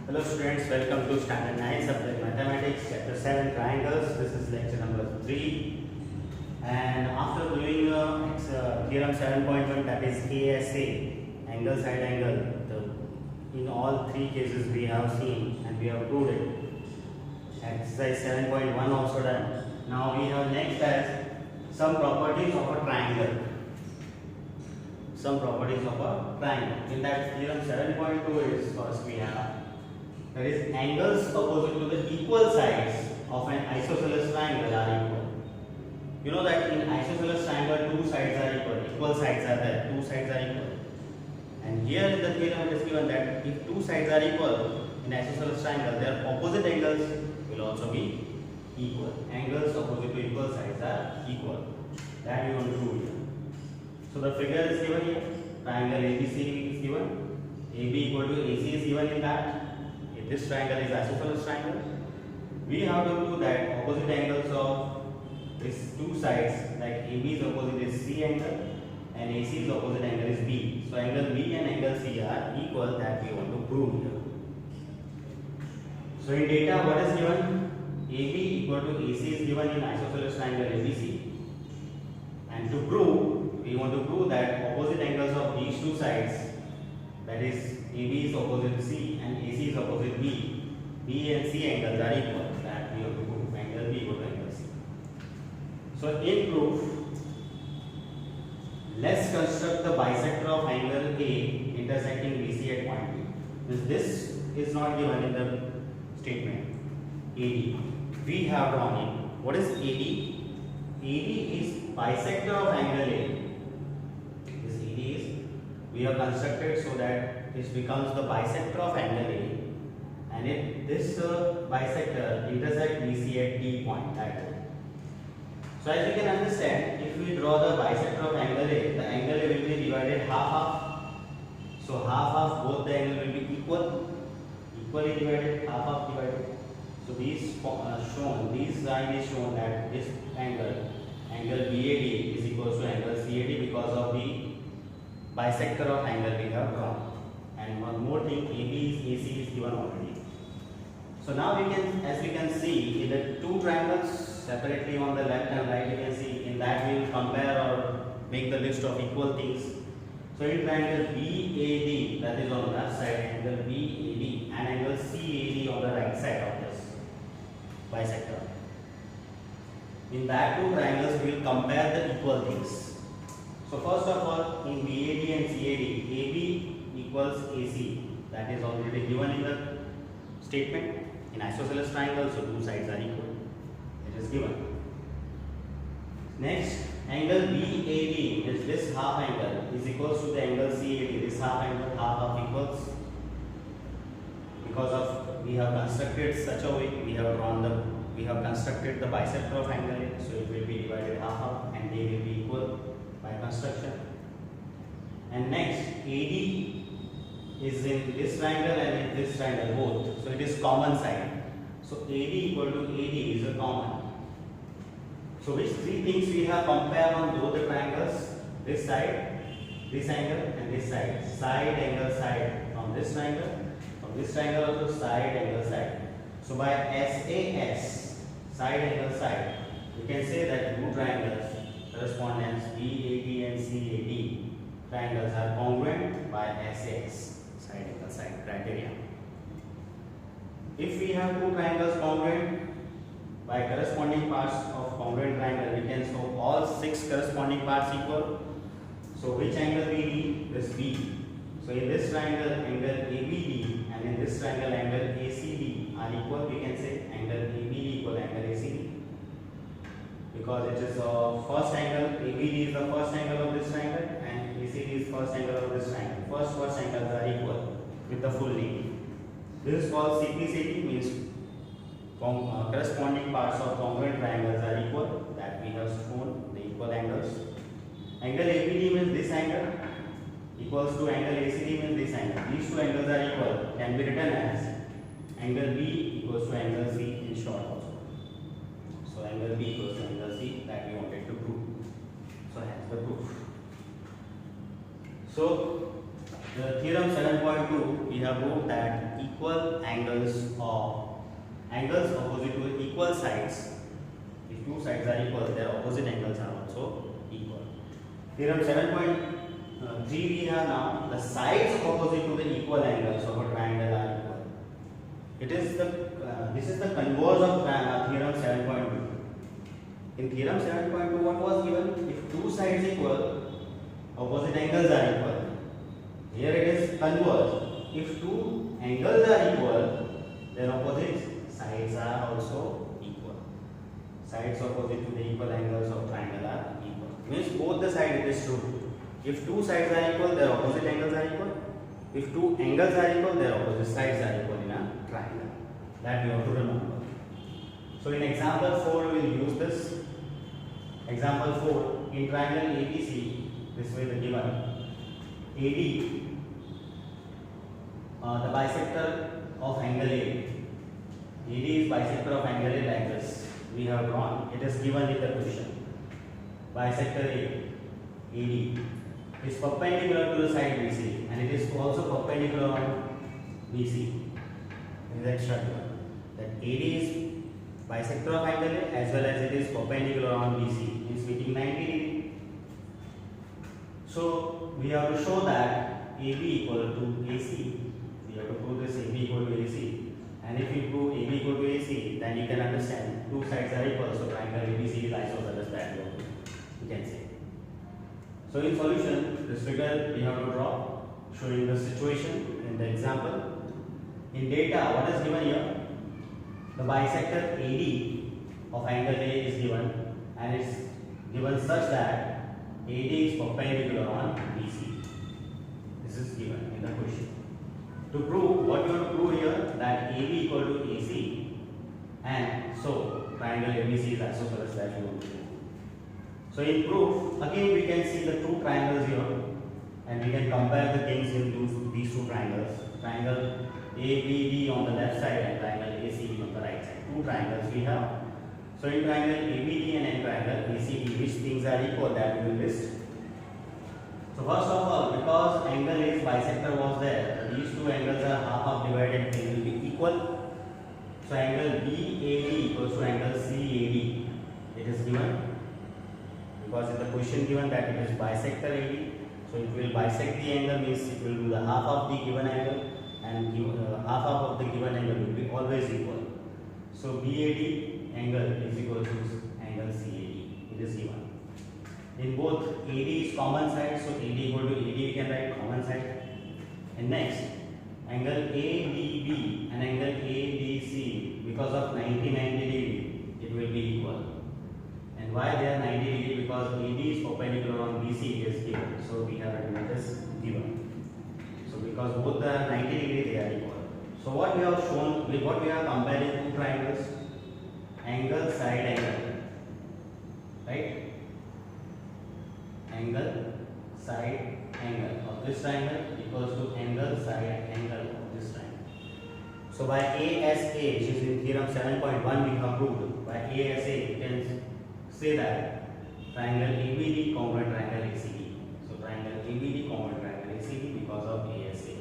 Hello students, welcome to Standard 9 Subject Mathematics, Chapter 7 Triangles. This is lecture number 3. And after doing theorem 7.1, that is ASA, angle side angle, in all three cases we have seen and we have proved it. Exercise 7.1 also done. Now we have next as some properties of a triangle. Some properties of a triangle. In that theorem 7.2 is first we have that is angles opposite to the equal sides of an isosceles triangle are equal. You know that in isosceles triangle two sides are equal sides are there, two sides are equal. And here in the theorem it is given that if two sides are equal in isosceles triangle, their opposite angles will also be equal. Angles opposite to equal sides are equal. That we want to prove here. So the figure is given here. Triangle ABC is given. AB equal to AC is given in that. If this triangle is isosceles triangle, we have to prove that opposite angles of these two sides, like AB is opposite is C angle and AC is opposite angle is B. So angle B and angle C are equal. That we want to prove here. So in data, what is given? AB equal to AC is given in isosceles triangle ABC. And to prove, we want to prove that opposite angles of these two sides, that is AB is opposite C and AC is opposite B. B and C angles are equal. That we have to prove. Angle B equal to angle C. So in proof, let's construct the bisector of angle A intersecting BC at point B. This is not given in the statement. AD. We have drawn it. What is AD? AD is bisector of angle A. This AD is, we have constructed so that this becomes the bisector of angle A, and if this bisector intersect BC at D point, that is. So as you can understand, if we draw the bisector of angle A, the angle A will be divided half-half. So half-half, both the angle will be equally divided, half-half divided. So these shown, this line is shown that this angle BAD is equal to angle CAD because of the bisector of angle we have drawn. And one more thing, AB is AC is given already. So now we can, as we can see, in the two triangles separately on the left and right, you can see in that we will compare or make the list of equal things. So in triangle BAD, that is on the left side, angle BAD and angle CAD on the right side of this bisector. In that two triangles, we will compare the equal things. So first of all, in BAD and CAD, AB equals AC. That is already given in the statement. In isosceles triangle, so two sides are equal. It is given. Next, angle BAD is this half angle is equals to the angle CAD. This half angle, half equals. Because of we have constructed such a way, we have constructed the bisector of angle A, so it will be divided half and they will be equal by construction. And next, AD is in this triangle and in this triangle both, so it is common side. So AD equal to AD is a common. So which three things we have compared on both the triangles? This side, this angle and this side. Side angle side from this triangle. From this triangle also side angle side. So by SAS, side angle side, we can say that two triangles correspondence BAD and CAD triangles are congruent by SAS, side angle side criteria. If we have two triangles congruent by corresponding parts of congruent triangle, we can show all six corresponding parts equal. So which angle we need? This B. So in this triangle, angle ABD and in this triangle, angle ACD are equal. We can say angle ABD equal angle ACD. Because it is the first angle, ABD is the first angle of this triangle and ACD is first angle of this triangle. First angles are equal with the full name. This is called CPCT, means corresponding parts of congruent triangles are equal. That we have shown the equal angles. Angle ABD means this angle equals to angle ACD means this angle. These two angles are equal, can be written as angle B equals to angle C in short also. So angle B equals to angle C, that we wanted to prove. So hence the proof. So The theorem 7.2, we have proved that equal angles opposite to equal sides. If two sides are equal, their opposite angles are also equal. Theorem 7.3, we have now the sides opposite to the equal angles of a triangle are equal. It is this is the converse of theorem 7.2. In theorem 7.2, what was given? If two sides equal, opposite angles are equal. Here it is converse. If two angles are equal, then opposite sides are also equal. Sides opposite to the equal angles of triangle are equal. Means both the sides it is true. If two sides are equal, their opposite angles are equal. If two angles are equal, their opposite sides are equal in a triangle. That we have to remember. So in example 4, we will use this. Example 4, in triangle ABC, this way the given. AD, the bisector of angle A. AD is bisector of angle A like this. We have drawn. It is given in the question. Bisector A, AD, is perpendicular to the side BC, and it is also perpendicular on BC. This is extra given. That AD is bisector of angle A as well as it is perpendicular on BC. Means meeting 90 degree. So we have to show that AB equal to AC. We have to prove this AB equal to AC. And if you prove AB equal to AC, then you can understand two sides are equal. So triangle ABC is isosceles, that you can say. So in solution, this figure we have to draw showing the situation in the example. In data, what is given here? The bisector AD of angle A is given, and it's given such that AD is perpendicular on BC. This is given in the question. To prove, what you have to prove here, that AB equal to AC, and so triangle ABC is isosceles, that you want to prove. So in proof, again we can see the two triangles here, and we can compare the things in these two triangles. Triangle ABD on the left side and triangle ACD on the right side. Two triangles we have. So in triangle ABD and in triangle ACD, which things are equal, that we will list. So first of all, because angle is bisector was there, these two angles are half divided, they will be equal. So angle BAD equals to angle CAD. It is given because in the question given that it is bisector AD. So it will bisect the angle, means it will do the half of the given angle, and half of the given angle will be always equal. So BAD angle is equal to angle CAD. It is given. In both AD is common side, so AD equal to AD we can write common side. And next, angle ADB and angle ADC, because of 90 degree, it will be equal. And why they are 90 degree? Because AD is perpendicular on BC is given. So we have written this given. So because both are 90 degree, they are equal. So what we have shown, what we are comparing two triangles, angle side angle, right? Angle side angle of this triangle equals to angle side angle of this triangle. So by ASA, which is in theorem 7.1 we have proved, by ASA you can say that triangle ABD congruent triangle ACD. So triangle ABD congruent triangle ACD because of ASA.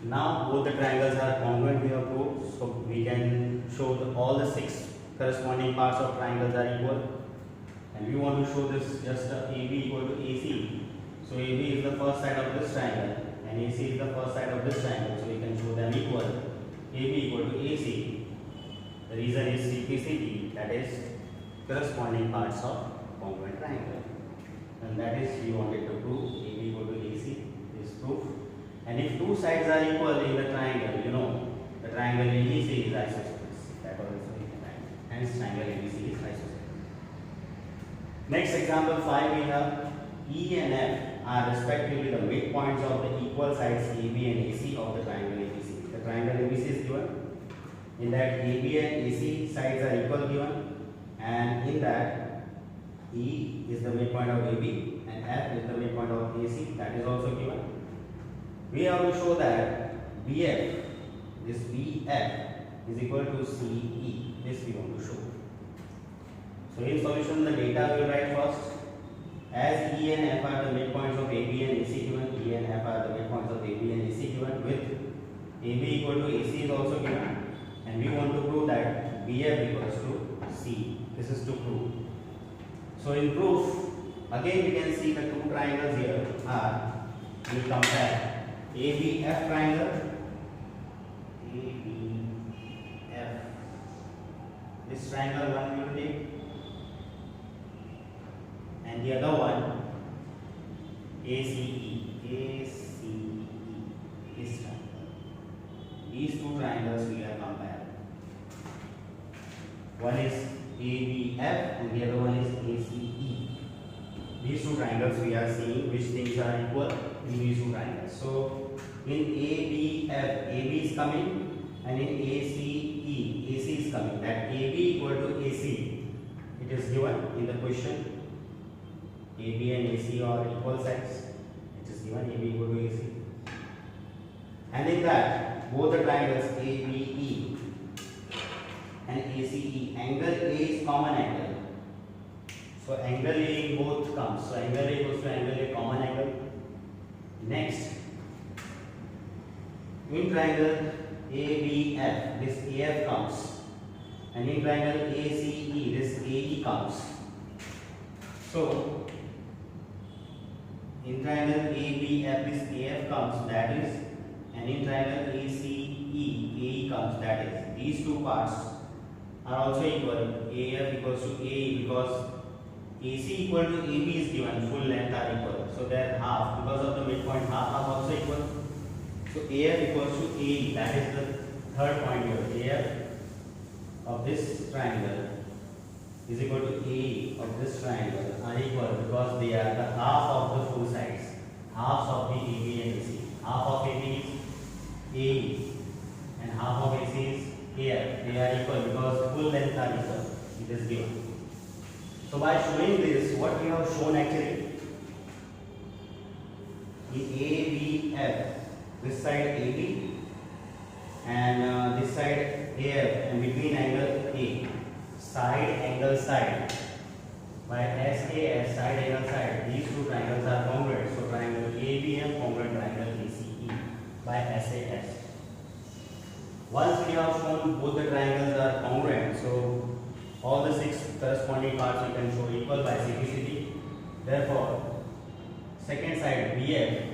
Now both the triangles are congruent, we have proved, so we can show all the 6 corresponding parts of triangles are equal. And we want to show this just AB equal to AC. So AB is the first side of this triangle and AC is the first side of this triangle. So we can show them equal. AB equal to AC. The reason is CPCT, that is corresponding parts of congruent triangle. And that is we wanted to prove AB equal to AC is proof. And if two sides are equal in the triangle, you know, the triangle ABC is isosceles. That also we can write. Hence triangle ABC is isosceles. Next example 5, we have E and F are respectively the midpoints of the equal sides AB and AC of the triangle ABC. The triangle ABC is given. In that AB and AC sides are equal given, and in that E is the midpoint of AB and F is the midpoint of AC, that is also given. We have to show that BF, this BF is equal to CE. This we want to show. So in solution, the data we will write first, as E and F are the midpoints of AB and AC given, E and F are the midpoints of AB and AC given, with AB equal to AC is also given, and we want to prove that BF equals to C. This is to prove. So in proof, again we can see the two triangles here are, we compare ABF triangle, ABF, this triangle one we will take, and the other one ACE, this triangle. These two triangles we are comparing. One is ABF and the other one is ACE. These two triangles we are seeing which things are equal in these two triangles. So in ABF, AB is coming, and in ACE, AC is coming. That AB equal to AC, it is given in the question. AB and AC are equal sides. It is given AB equal to AC. And in that, both the triangles ABE and ACE, angle A is common angle. So angle A in both comes. So angle A equals to angle A, common angle. Next, in triangle ABF, this AF comes, and in triangle ACE, this AE comes. So in triangle ABF, this AF comes, that is, and in triangle ACE, AE comes, that is. These two parts are also equal. AF equals to AE, because AC equal to AB is given, full length are equal. So they are half, because of the midpoint, half also equal. So AF equals to AE, that is the third point here. AF of this triangle is equal to AE of this triangle are equal, because they are the half of the full sides, halves of the AB and AC. Half of AB is AE and half of AC is AF. They are equal because full length are equal. It is given. So by showing this, what we have shown actually, in ABF, this side AB and this side AF, and between angle A, side angle side, by SAS, side angle side, these two triangles are congruent. So triangle ABF congruent triangle ACE by SAS. Once we have shown both the triangles are congruent, so all the six corresponding parts we can show equal by CPCD. Therefore, second side BF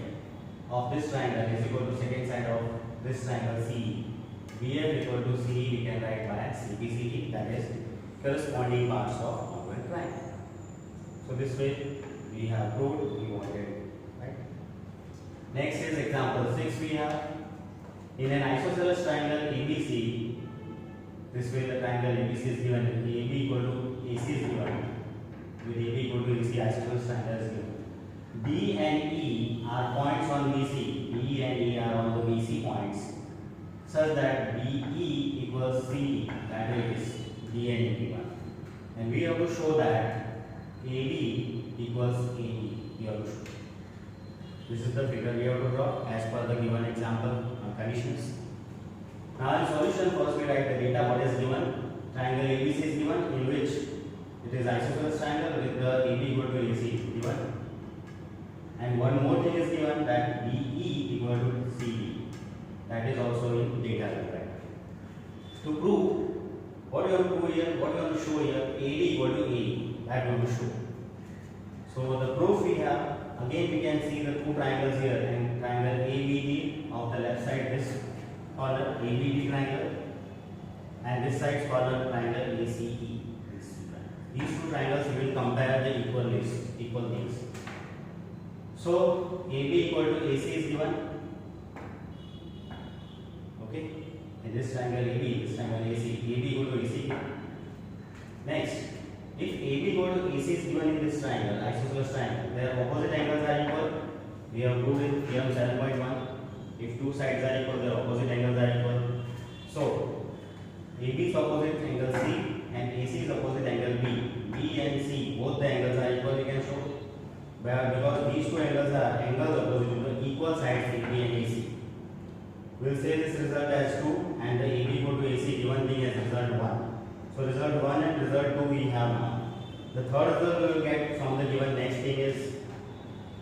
of this triangle is equal to second side of this triangle CE. BF equal to CE we can write by CPCD, that is corresponding parts of congruent triangle. So this way we have proved we wanted, right? Next is example 6. We have in an isosceles triangle ABC. This way the triangle ABC is given, AB equal to AC is given, with AB equal to AC, isosceles triangle is given. D and E are points on BC. B and E are on the BC points, such that BE equals CD, that is D and E given. And we have to show that AD equals AE. We have to show. This is the figure we have to draw as per the given example conditions. Now in solution, first we write the data. What is given? Triangle ABC is given, in which it is isosceles triangle with the AB equal to AC given. And one more thing is given, that BE equal to CD. That is also in data, right? To prove, what you have to prove here, what you have to show here, AD equal to AE, that we have to show. So the proof we have, again we can see the two triangles here, and triangle ABD of the left side, this called ABD triangle, and this side is called triangle ACE. These two triangles we will compare the equal things. So AB equal to AC is given. Okay, in this triangle AB, this triangle AC, AB equal to AC. Next, if AB equal to AC is given in this triangle, isosceles triangle, their opposite angles are equal. We have proved in theorem 7.1. If two sides are equal, their opposite angles are equal. So AB is opposite angle C and AC is opposite angle B. B and C, both the angles are equal, we can show. But because these two angles are angles opposite to the equal sides AB and AC, we will say this result as 2 and the AB equal to AC given thing as result 1. So result 1 and result 2 we have now. The third result we will get from the given next thing is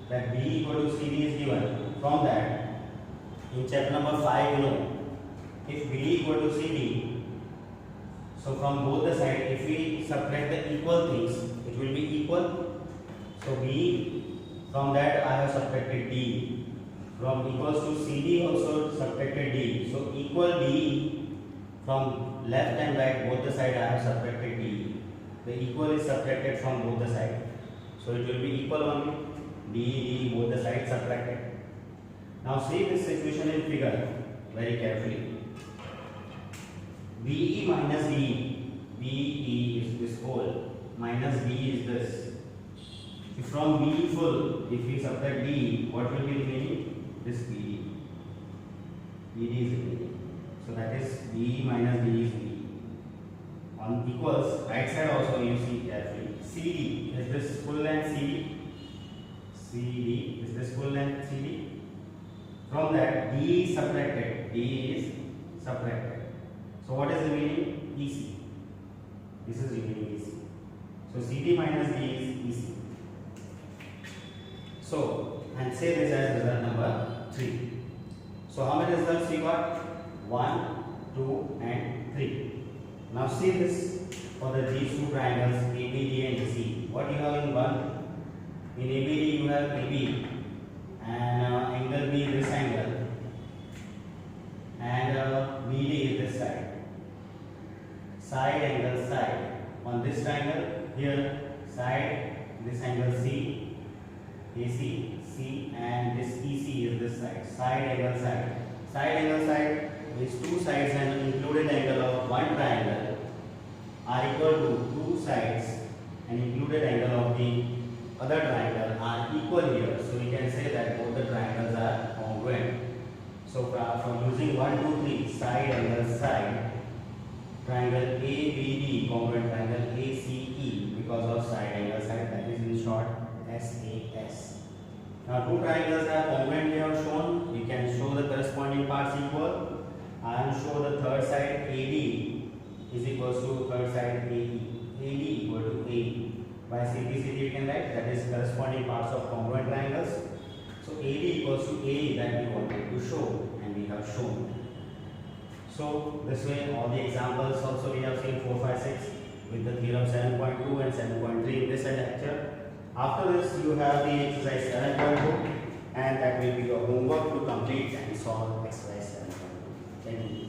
that B equal to CD is given. From that, in chapter number 5, you know, if B equal to CD, so from both the sides, if we subtract the equal things, it will be equal. So B, from that I have subtracted D. From equals to CD also subtracted D. So equal D, from left and right both the sides I have subtracted D. The equal is subtracted from both the sides. So it will be equal only. D, both the sides subtracted. Now see this situation in figure very carefully. BE minus DE. BE is this whole minus B is this. If from B full, if we subtract D, what will be remaining? This BD. BD is remaining. So that is BE minus D is BE. On equals, right side also you see carefully. CD is this full length CD. CD is this full length CD. From that D is subtracted. D is subtracted. So what is remaining? EC. This is remaining EC. So CD minus D is EC. So, and say this as result number 3. So how many results we got? 1, 2 and 3. Now see this for these two triangles ABD and AC. What you have in one? In ABD you have AB and angle B this angle and BD is this side. Side angle side. On this triangle here side this angle C, AC, C and this EC is this side. Side angle side. Side angle side is two sides and included angle of one triangle are equal to two sides and included angle of the other triangle are equal here. So we can say that both the triangles are congruent. So from using 1, 2, 3 side angle side, triangle ABD congruent triangle ACE because of side angle side, that is in short SAS. Now two triangles are congruent we have shown. We can show the corresponding parts equal and show the third side AD is equals to third side AE. AD equal to AE. By CPCD we can write that is corresponding parts of congruent triangles. So AD equals to AE that we wanted to show and we have shown. So this way all the examples also we have seen 4, 5, 6 with the theorem 7.2 and 7.3 in this lecture. After this you have the exercise 7.2 and that will be your homework to complete and solve exercise 7.2. Thank you.